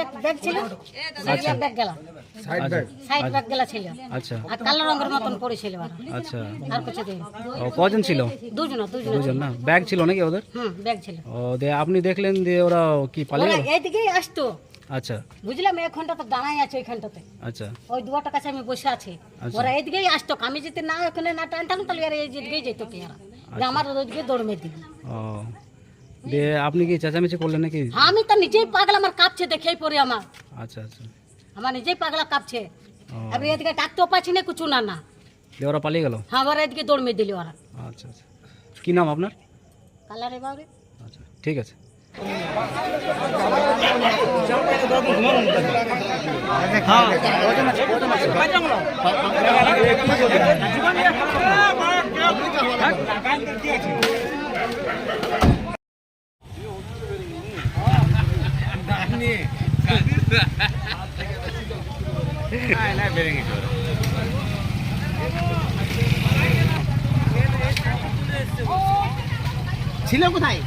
এক ব্যাগ ছিল, side bag গেলা, সাইড ব্যাগ গেলা ছিল। আচ্ছা আর কালো রঙের মতন পড়েছিল আর আচ্ছা। আর কিছু দিন ও কজন ছিল? দুজন দুজন না? ব্যাগ ছিল নাকি ওদের? ব্যাগ ছিল। ও দিয়ে আপনি দেখলেন দিয়ে ওরা কি পালিয়ে ওরা গেল? এইদিকেই আসতো, আচ্ছা বুঝলাম, এক ঘন্টা তো দাঁড়াই আছে ওইখানটাতে, আচ্ছা ওই দুয়ারটার কাছে আমি বসে আছি। ওরা এইদিকেই আসতো, আমি যদি না ওখানে না টানতাম তাহলে এরা এই দিকেই যেত কি এরা, যে আমার ওইদিকে দৌড় মেরে দিবি। ও দিয়ে আপনি কি চেঁচামেচি করলেন নাকি? আমি তো নিজেই পাগলা, আমার কাঁপছে দেখেই পড়ে আমার, আচ্ছা আচ্ছা আমার নিজেই পাগলা কাঁপছে। ও আমি এদিকে ডাকতেও পাচ্ছি না, কিছু না না। দিয়ে ওরা পালিয়ে গেল? হ্যাঁ, ওরা এদিকে দৌড় মেরে দিল ওরা। আচ্ছা আচ্ছা। কি নাম আপনার? কালারে বাবরে। আচ্ছা ঠিক আছে। ছিল কোথায়?